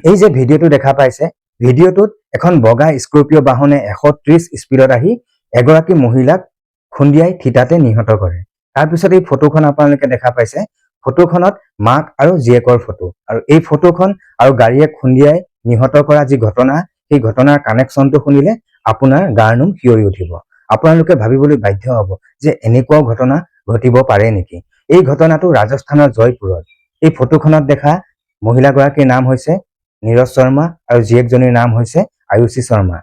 এই যে ভিডিওটো দেখা পাইছে, ভিডিওটোত এখন বগা স্কৰপিঅ বাহনে 130 স্পীডত আহি এগৰাকী মহিলাক খুন্দিয়াই থিতাতে নিহত কৰে। তাৰপিছত এই ফটোখন আপোনালোকে দেখা পাইছে, ফটোখনত মাক আৰু জীয়েকৰ ফটো, আৰু এই ফটোখন আৰু গাড়ীয়ে খুন্দিয়াই নিহত কৰা যি ঘটনা, সেই ঘটনাৰ কানেকশ্যনটো শুনিলে আপোনাৰ গাৰ নোম শিয়ৰি উঠিব। আপোনালোকে ভাবিবলৈ বাধ্য হ'ব যে এনেকুৱাও ঘটনা ঘটিব পাৰে নেকি। এই ঘটনাটো ৰাজস্থানৰ জয়পুৰত। এই ফটোখনত দেখা মহিলাগৰাকীৰ নাম হৈছে নীৰজ শৰ্মা আৰু জীয়েকজনীৰ নাম হৈছে আয়ুষী শৰ্মা।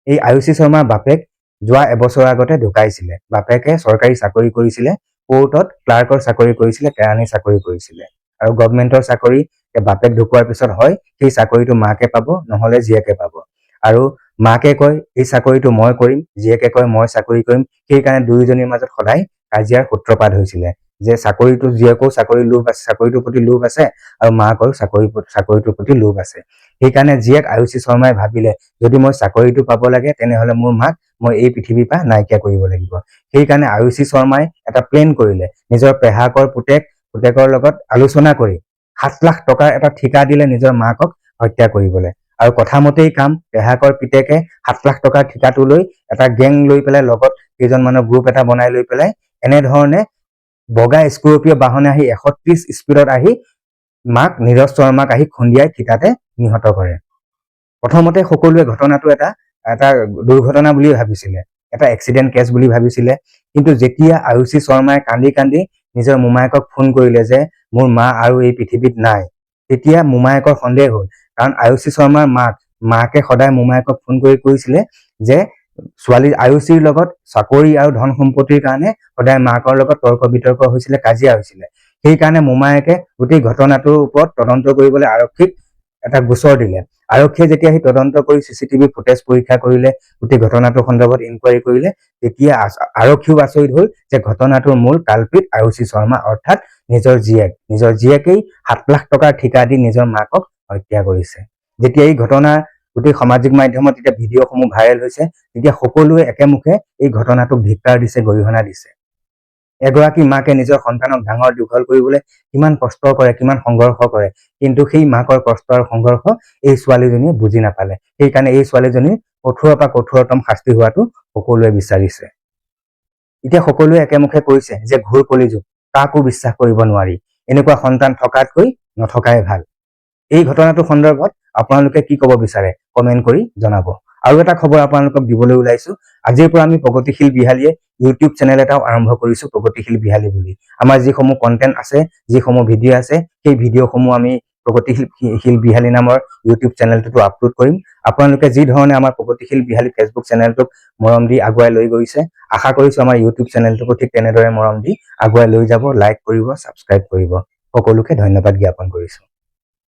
এই আয়ুষী শৰ্মাৰ বাপেক যোৱা এবছৰ আগতে ঢুকাইছিলে। বাপেকে চৰকাৰী চাকৰি কৰিছিলে, কোৰ্টত ক্লাৰ্কৰ চাকৰি কৰিছিলে, কেৰাণী চাকৰি কৰিছিলে, আৰু গভৰ্ণমেণ্টৰ চাকৰি বাপেক ঢুকোৱাৰ পিছত হয় সেই চাকৰিটো মাকে পাব, নহলে জীয়েকে পাব। আৰু মাকে কয় এই চাকৰিটো মই কৰিম, জীয়েকে কয় মই চাকৰি কৰিম। সেইকাৰণে দুয়োজনীৰ মাজত সদায় কাজিয়াৰ সূত্ৰপাত হৈছিলে যে চাকৰিটো জীয়েকো চাকৰিটোৰ প্ৰতি লোভ আছে আৰু মাকৰ চাকৰিটোৰ প্ৰতি লোভ আছে। সেইকাৰণে জীয়েক আয়ুষী শৰ্মাই ভাবিলে যদি মই চাকৰিটো পাব লাগে তেনেহলে মোৰ মাক মই এই পৃথিৱীৰ পৰা নাইকিয়া কৰিব লাগিব। সেইকাৰণে আয়ুষী শৰ্মাই এটা প্লেন কৰিলে, নিজৰ পেহাকৰ পুতেকৰ লগত আলোচনা কৰি 7 লাখ টকাৰ এটা ঠিকা দিলে নিজৰ মাকক হত্যা কৰিবলৈ। আৰু কথামতেই কাম, পেহাকৰ পিতেকে 7 লাখ টকাৰ ঠিকাটো লৈ এটা গেং লৈ পেলাই, লগত কেইজন মানুহৰ গ্ৰুপ এটা বনাই লৈ পেলাই এনেধৰণে বগা স্কৰপিঅ বাহনে আহি 130 স্পীডত আহি মাক নীৰজ শৰ্মাক আহি খুন্দিয়াই থিতাতে নিহত কৰে। প্ৰথমতে সকলোৱে ঘটনাটো এটা দুৰ্ঘটনা বুলি ভাবিছিলে, এটা এক্সিডেণ্ট কেছ বুলি ভাবিছিলে। কিন্তু যেতিয়া আয়ুষী শৰ্মাই কান্দি কান্দি নিজৰ মোমায়েকক ফোন কৰিলে যে মোৰ মা আৰু এই পৃথিৱীত নাই, তেতিয়া মোমায়েকৰ সন্দেহ হ'ল। কাৰণ আয়ুষী শৰ্মাৰ মাকে সদায় মোমায়েকক ফোন কৰি কৈছিলে যে ছোৱালী আয়ুষীৰ লগত চাকৰি আৰু ধন সম্পত্তিৰ কাৰণে সদায় মাকৰ লগত তৰ্ক বিতৰ্ক হৈছিলে, কাজিয়া হৈছিলে। সেইকাৰণে মোমায়েকে গোটেই ঘটনাটোৰ ওপৰত তদন্ত কৰিবলৈ আৰক্ষীক এটা গোচৰ দিলে। আৰক্ষীয়ে যেতিয়া সেই তদন্ত কৰি চিচিটিভি ফুটেজ পৰীক্ষা কৰিলে, গোটেই ঘটনাটোৰ সন্দৰ্ভত ইনকুৱাৰী কৰিলে, তেতিয়া আৰক্ষীও আচৰিত হ'ল যে ঘটনাটোৰ মূল কালপিত আয়ুষী শৰ্মা, অৰ্থাৎ নিজৰ জীয়েকেই 7 লাখ টকাৰ ঠিকা দি নিজৰ মাকক হত্যা কৰিছে। যেতিয়া এই ঘটনা গোটেই সামাজিক মাধ্যমত যেতিয়া ভিডিঅ'সমূহ ভাইৰেল হৈছে, তেতিয়া সকলোৱে একেমুখে এই ঘটনাটোক ধিক্কাৰ দিছে, গৰিহণা দিছে। এগৰাকী মাকে নিজৰ সন্তানক ডাঙৰ দীঘল কৰিবলৈ কিমান কষ্ট কৰে, কিমান সংঘৰ্ষ কৰে, কিন্তু সেই মাকৰ কষ্ট আৰু সংঘৰ্ষ এই ছোৱালীজনীয়ে বুজি নাপালে। সেইকাৰণে এই ছোৱালীজনীৰ কঠোৰৰ পৰা কঠোৰতম শাস্তি হোৱাটো সকলোৱে বিচাৰিছে। এতিয়া সকলোৱে একেমুখে কৈছে যে ঘোৰ কলিযুগ, কাকো বিশ্বাস কৰিব নোৱাৰি, এনেকুৱা সন্তান থকাতকৈ নথকাই ভাল। এই ঘটনাটোৰ সন্দৰ্ভত আপোনালোকে কি ক'ব বিচাৰে কমেণ্ট কৰি জনাব। আৰু এটা খবৰ আপোনালোকক দিবলৈ ওলাইছো, আজিৰ পৰা আমি প্ৰগতিশীল বিহালীয়ে ইউটিউব চেনেল এটাও আৰম্ভ কৰিছো, প্ৰগতিশীল বিহালী বুলি। আমাৰ যিসমূহ কণ্টেণ্ট আছে, যিসমূহ ভিডিঅ' আছে, সেই ভিডিঅ'সমূহ আমি প্ৰগতিশীল বিহালী নামৰ ইউটিউব চেনেলটোতো আপলোড কৰিম। আপোনালোকে যি ধৰণে আমাৰ প্ৰগতিশীল বিহালী ফেচবুক চেনেলটোক মৰম দি আগুৱাই লৈ গৈছে, আশা কৰিছো আমাৰ ইউটিউব চেনেলটোকো ঠিক তেনেদৰে মৰম দি আগুৱাই লৈ যাব। লাইক কৰিব, ছাবস্ক্ৰাইব কৰিব। সকলোকে ধন্যবাদ জ্ঞাপন কৰিছো।